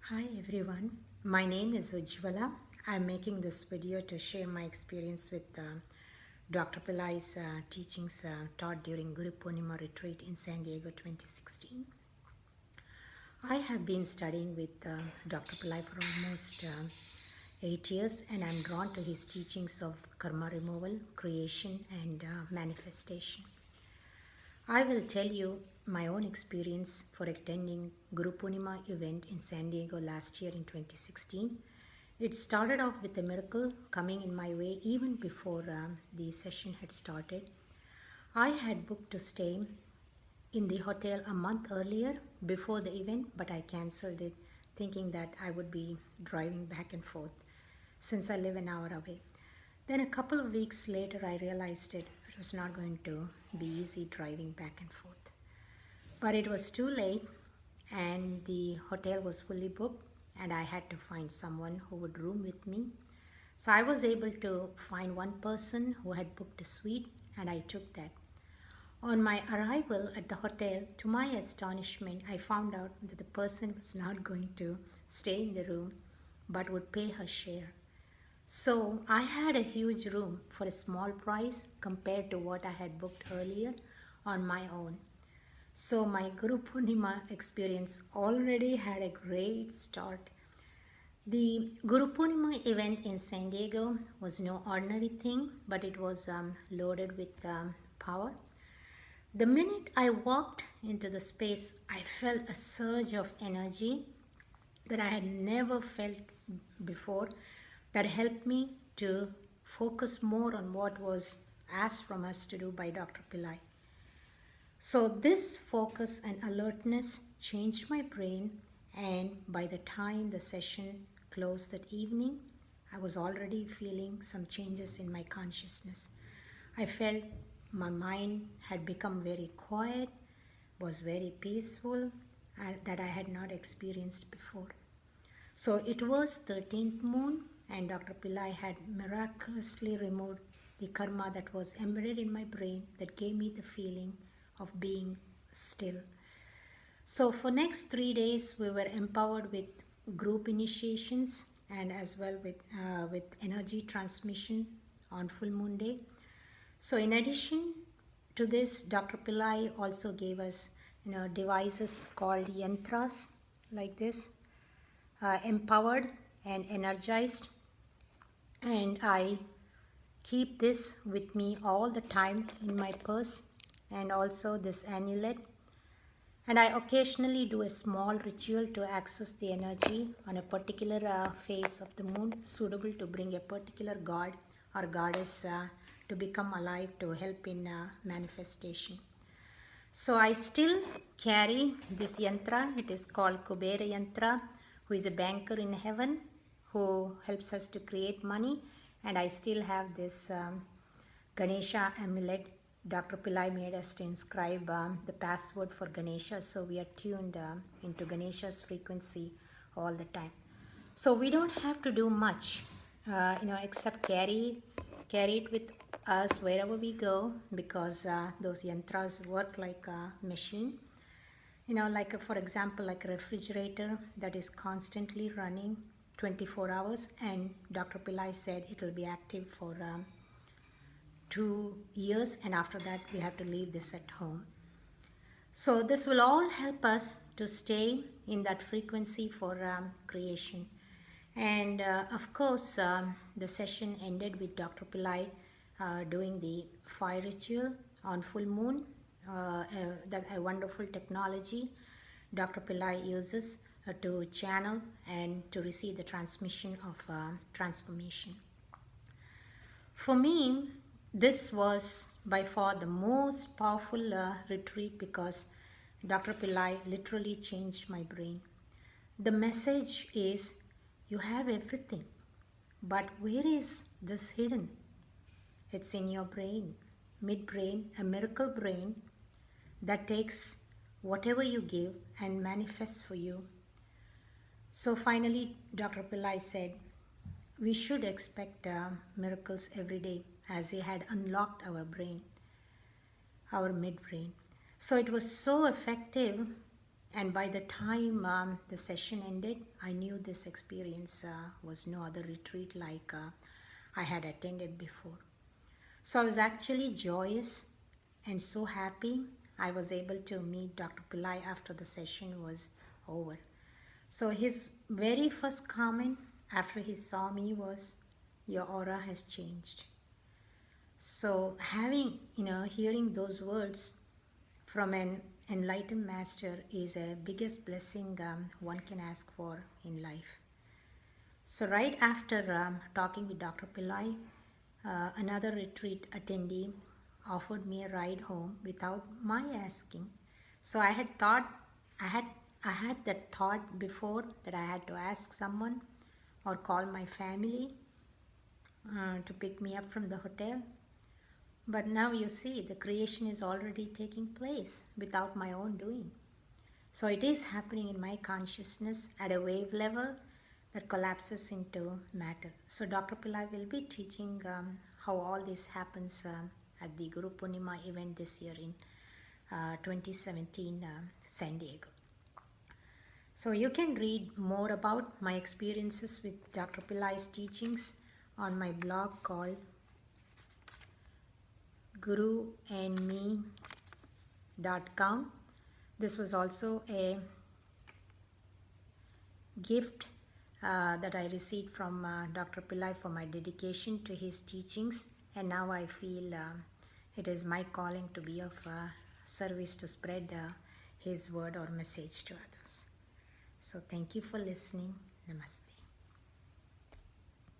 Hi everyone, my name is Ujwala. I'm making this video to share my experience with Dr. Pillai's teachings taught during Guru Purnima retreat in San Diego 2016. I have been studying with Dr. Pillai for almost 8 years, and I'm drawn to his teachings of karma removal, creation and manifestation. I will tell you my own experience for attending Guru Purnima event in San Diego last year in 2016. It started off with a miracle coming in my way even before the session had started. I had booked to stay in the hotel a month earlier before the event, but I cancelled it thinking that I would be driving back and forth since I live an hour away. Then a couple of weeks later, I realized it was not going to be easy driving back and forth. But it was too late, and the hotel was fully booked, and I had to find someone who would room with me. So I was able to find one person who had booked a suite, and I took that. On my arrival at the hotel, to my astonishment, I found out that the person was not going to stay in the room but would pay her share. So I had a huge room for a small price compared to what I had booked earlier on my own. So my Guru Purnima experience already had a great start. The Guru Purnima event in San Diego was no ordinary thing, but it was loaded with power. The minute I walked into the space, I felt a surge of energy that I had never felt before, that helped me to focus more on what was asked from us to do by Dr. Pillai. So this focus and alertness changed my brain, and by the time the session closed that evening, I was already feeling some changes in my consciousness. I felt my mind had become very quiet, was very peaceful, that I had not experienced before. So it was 13th moon, and Dr. Pillai had miraculously removed the karma that was embedded in my brain that gave me the feeling of being still. So for next 3 days, we were empowered with group initiations and as well with energy transmission on full moon day. So in addition to this, Dr. Pillai also gave us devices called yantras like this, empowered and energized, and I keep this with me all the time in my purse, and also this amulet. And I occasionally do a small ritual to access the energy on a particular phase of the moon, suitable to bring a particular god or goddess to become alive to help in manifestation. So I still carry this yantra. It is called Kubera yantra, who is a banker in heaven who helps us to create money. And I still have this Ganesha amulet. Dr. Pillai made us to inscribe the password for Ganesha, so we are tuned into Ganesha's frequency all the time. So we don't have to do much, except carry it with us wherever we go, because those yantras work like a machine. For example, like a refrigerator that is constantly running 24 hours, and Dr. Pillai said it will be active for 2 years, and after that we have to leave this at home. So this will all help us to stay in that frequency for creation. And of course, the session ended with Dr. Pillai doing the fire ritual on full moon. That's a wonderful technology Dr. Pillai uses to channel and to receive the transmission of transformation. For me, this was by far the most powerful retreat, because Dr. Pillai literally changed my brain. The message is, you have everything, but where is this hidden? It's in your brain, midbrain, a miracle brain that takes whatever you give and manifests for you. So finally, Dr. Pillai said, we should expect miracles every day, as he had unlocked our brain, our midbrain. So it was so effective, And by the time the session ended, I knew this experience was no other retreat like I had attended before. So I was actually joyous and so happy. I was able to meet Dr. Pillai after the session was over. So his very first comment after he saw me was, "Your aura has changed." So hearing those words from an enlightened master is a biggest blessing one can ask for in life. So right after talking with Dr. Pillai, another retreat attendee offered me a ride home without my asking. So I had I had that thought before that I had to ask someone or call my family to pick me up from the hotel. But now you see, the creation is already taking place without my own doing. So it is happening in my consciousness at a wave level that collapses into matter. So Dr. Pillai will be teaching how all this happens at the Guru Purnima event this year in 2017 San Diego. So you can read more about my experiences with Dr. Pillai's teachings on my blog called guruandme.com. This was also a gift that I received from Dr. Pillai for my dedication to his teachings, and now I feel it is my calling to be of service to spread his word or message to others. So thank you for listening. Namaste.